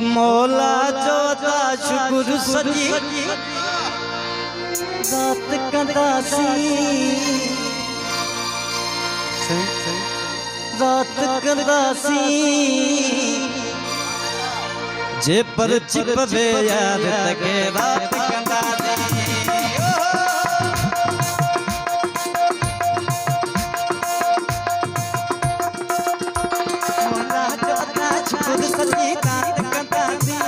मौला जोदा शुक्र सजी रात कंदासी रात कंदासी जे पर चिपवे याद तके रात कंदासी मौला जोदा शुक्र सजी रात कंदासी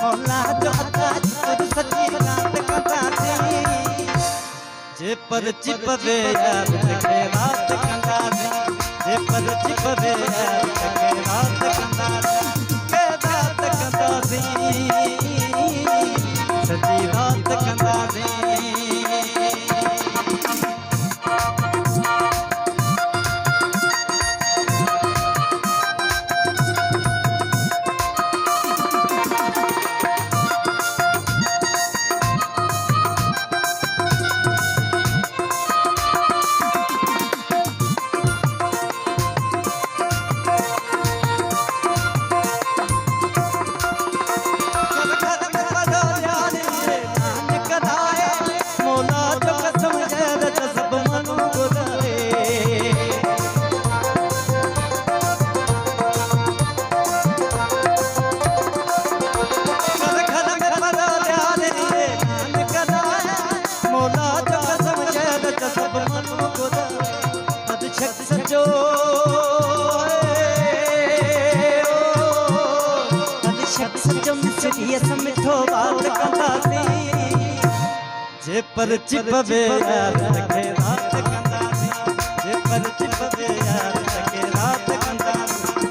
मौला जोदा शुक्र सजी रात कंदासी जे पर चिपवे याद तके रात कंदासी जे पर चिपवे याद तके रात कंदासी सजी रात कंदासी मिठो बात कंदासी जे पर चिपवे याद तके रात कंदासी जे पर चिपवे याद तके रात कंदासी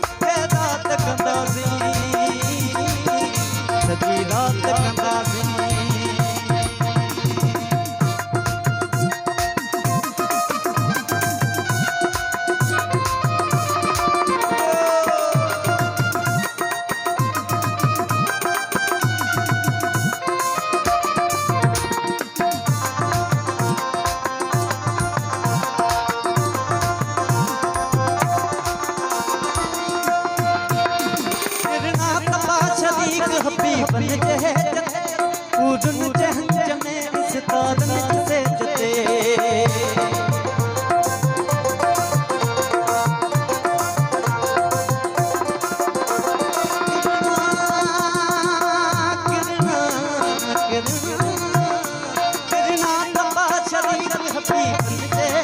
रात कंदासी सजी रात कंदासी बन जहे उड़न जहन जने सितारन से जते किरना तबा शरीर हबी बन जहे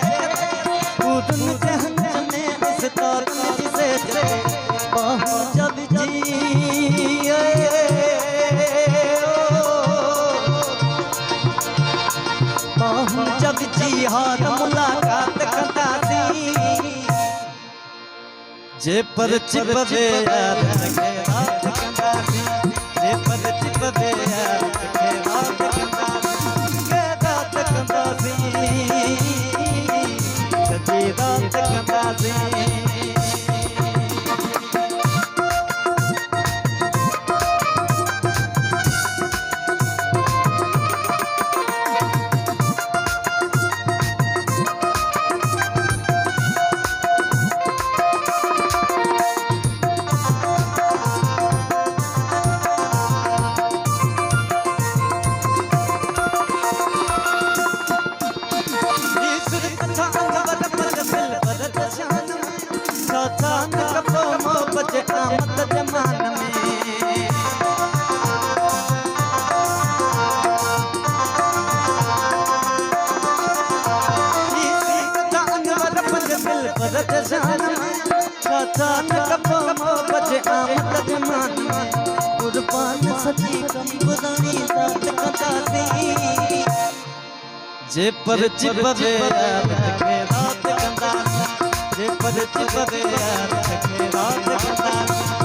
उड़न जहन जने सितारन से जते बाहु जब जी जब जिहाद मुलाकात कंदासी जे पर चिपवे याद तके रात कंदासी जे पर चिपवे याद तके रात कंदासी सजी रात कंदासी आमद जमान में आमद जमान कुर्बान सजी कंबुदानी रात कंदासी जे पर चिपवे याद तके रात कंदासी जे पर चिपवे याद तके रात कंदासी